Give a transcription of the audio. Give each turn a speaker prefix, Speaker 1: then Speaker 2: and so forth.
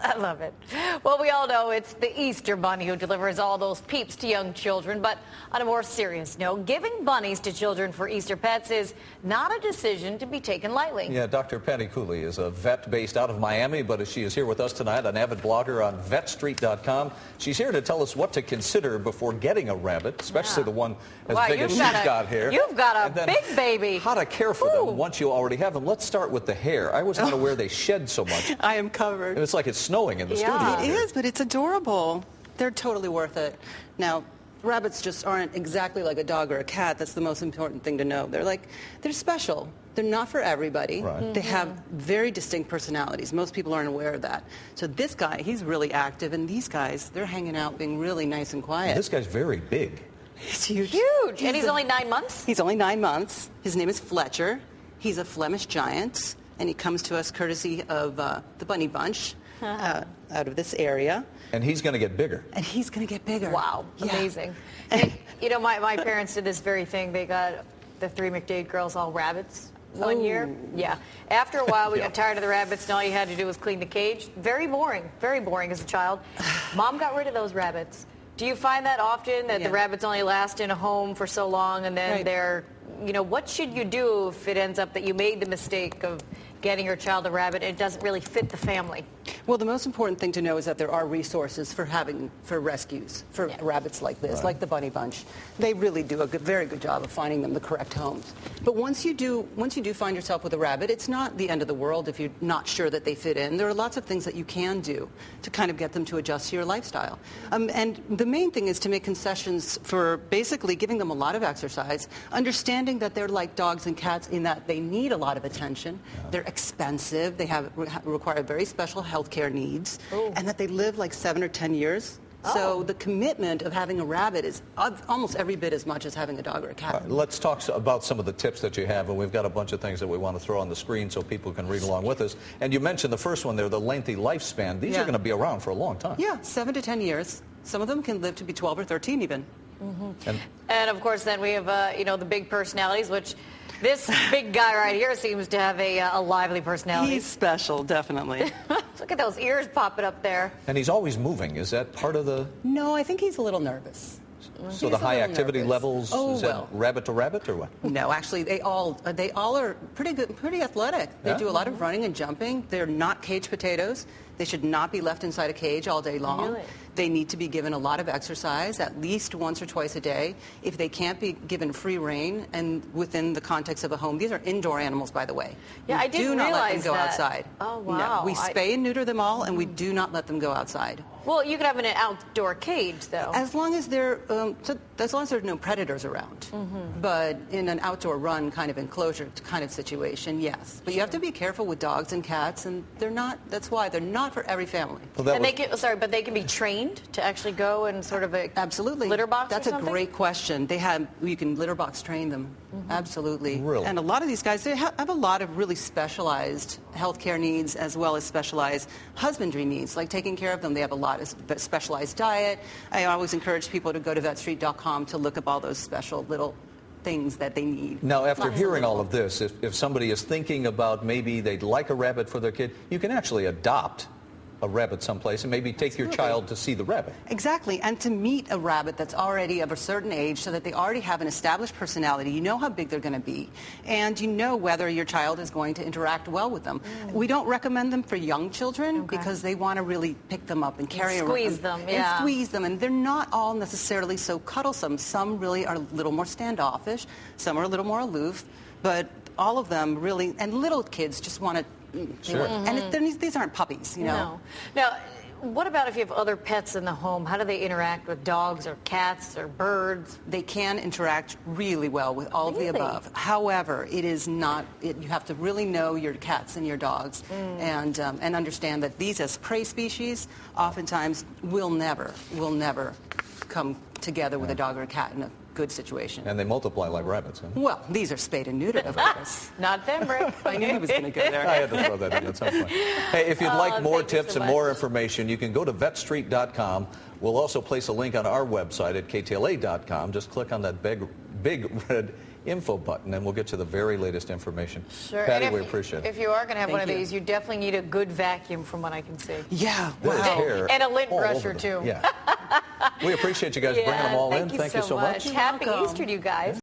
Speaker 1: I love it. Well, we all know it's the Easter Bunny who delivers all those peeps to young children. But on a more serious note, giving bunnies to children for Easter pets is not a decision to be taken lightly.
Speaker 2: Yeah, Dr. Patty Khuly is a vet based out of Miami, but she is here with us tonight, an avid blogger on vetstreet.com. She's here to tell us what to consider before getting a rabbit, especially the one as big as she's got here.
Speaker 1: You've got a big baby.
Speaker 2: How to care for them once you already have them. Let's start with the hair. I was not aware they shed so much.
Speaker 3: I am covered.
Speaker 2: It's like it's snowing in the studio.
Speaker 3: It is, but it's adorable. They're totally worth it. Now, rabbits just aren't exactly like a dog or a cat. That's the most important thing to know. They're special. They're not for everybody.
Speaker 2: Right.
Speaker 3: They have very distinct personalities. Most people aren't aware of that. So this guy, he's really active, and these guys, they're hanging out being really nice and quiet.
Speaker 2: This guy's very big.
Speaker 3: He's huge.
Speaker 1: Huge. And he's only 9 months?
Speaker 3: He's only 9 months. His name is Fletcher. He's a Flemish giant, and he comes to us courtesy of the Bunny Bunch. Out of this area.
Speaker 2: And he's going to get bigger.
Speaker 3: And he's going to get bigger.
Speaker 1: Wow, amazing. And, you know, my parents did this very thing. They got the 3 McDade girls all rabbits one year. Yeah. After a while, we got tired of the rabbits, and all you had to do was clean the cage. Very boring as a child. Mom got rid of those rabbits. Do you find that often, that the rabbits only last in a home for so long, and then they're, you know, what should you do if it ends up that you made the mistake of getting your child a rabbit and it doesn't really fit the family?
Speaker 3: Well, the most important thing to know is that there are resources for rescues for rabbits like this, like the Bunny Bunch. They really do a very good job of finding them the correct homes. But once you do find yourself with a rabbit, it's not the end of the world if you're not sure that they fit in. There are lots of things that you can do to kind of get them to adjust to your lifestyle. And the main thing is to make concessions for basically giving them a lot of exercise, understanding that they're like dogs and cats in that they need a lot of attention. They're expensive. They require very special health care needs, and that they live like 7 or 10 years. So the commitment of having a rabbit is almost every bit as much as having a dog or a cat.
Speaker 2: Let's talk about some of the tips that you have, and we've got a bunch of things that we want to throw on the screen so people can read along with us. And you mentioned the first one there, the lengthy lifespan. These are going to be around for a long time.
Speaker 3: Yeah, 7 to 10 years. Some of them can live to be 12 or 13 even.
Speaker 1: And of course, then we have, you know, the big personalities, which this big guy right here seems to have a lively personality.
Speaker 3: He's special, definitely.
Speaker 1: Look at those ears popping up there.
Speaker 2: And he's always moving. Is that part of the...
Speaker 3: No, I think he's a little nervous.
Speaker 2: So the high activity levels, is that rabbit to rabbit or what?
Speaker 3: No, actually, they all are pretty good, pretty athletic. They do a lot of running and jumping. They're not cage potatoes. They should not be left inside a cage all day long.
Speaker 1: Really?
Speaker 3: They need to be given a lot of exercise, at least once or twice a day. If they can't be given free rein and within the context of a home, these are indoor animals, by the way.
Speaker 1: Yeah, I didn't realize
Speaker 3: do not let them go
Speaker 1: that.
Speaker 3: outside.
Speaker 1: Oh, wow.
Speaker 3: No, we spay and neuter them all, and we do not let them go outside.
Speaker 1: Well, you could have an outdoor cage, though.
Speaker 3: As long as there's no predators around. But in an outdoor run kind of enclosure kind of situation, yes. But you have to be careful with dogs and cats, and they're not. That's why they're not for every family.
Speaker 2: Well,
Speaker 1: and but they can be trained to actually go and sort of a litter box.
Speaker 3: That's a great question. You can litter box train them. Absolutely.
Speaker 2: Really?
Speaker 3: And a lot of these guys, they have a lot of really specialized healthcare needs as well as specialized husbandry needs, like taking care of them. They have a lot of specialized diet. I always encourage people to go to vetstreet.com to look up all those special little things that they need.
Speaker 2: Now, after hearing all of this, if somebody is thinking about maybe they'd like a rabbit for their kid, you can actually adopt a rabbit someplace and maybe take your child to see the rabbit.
Speaker 3: Exactly, and to meet a rabbit that's already of a certain age so that they already have an established personality. You know how big they're going to be, and you know whether your child is going to interact well with them. We don't recommend them for young children because they want to really pick them up and carry them.
Speaker 1: Squeeze them, yeah.
Speaker 3: And squeeze them, and they're not all necessarily so cuddlesome. Some really are a little more standoffish, some are a little more aloof, but all of them really, and little kids just want to and these aren't puppies, you know.
Speaker 1: No. Now, what about if you have other pets in the home? How do they interact with dogs or cats or birds?
Speaker 3: They can interact really well with all of the above. However, it is not. You have to really know your cats and your dogs, and understand that these, as prey species, oftentimes will never come together with a dog or a cat in a good situation.
Speaker 2: And they multiply like rabbits. Huh?
Speaker 3: Well, these are spayed and neutered, of course.
Speaker 1: Not them, Rick.
Speaker 3: I knew he was going to go there.
Speaker 2: I had to throw that in at some point. Hey, if you'd like more tips and more information, you can go to vetstreet.com. We'll also place a link on our website at KTLA.com. Just click on that big red info button, and we'll get you the very latest information.
Speaker 1: Sure.
Speaker 2: Patty, we appreciate it.
Speaker 1: If you are going to have
Speaker 3: Thank
Speaker 1: one of
Speaker 3: you.
Speaker 1: these, you definitely need a good vacuum from what I can see.
Speaker 3: Yeah,
Speaker 2: There's
Speaker 3: wow.
Speaker 2: hair
Speaker 1: And a lint
Speaker 2: all
Speaker 1: brush
Speaker 2: over
Speaker 1: or
Speaker 2: them.
Speaker 1: two.
Speaker 2: Yeah. We appreciate you guys bringing them all in. Thank you so much.
Speaker 1: Happy
Speaker 3: welcome.
Speaker 1: Easter to you guys.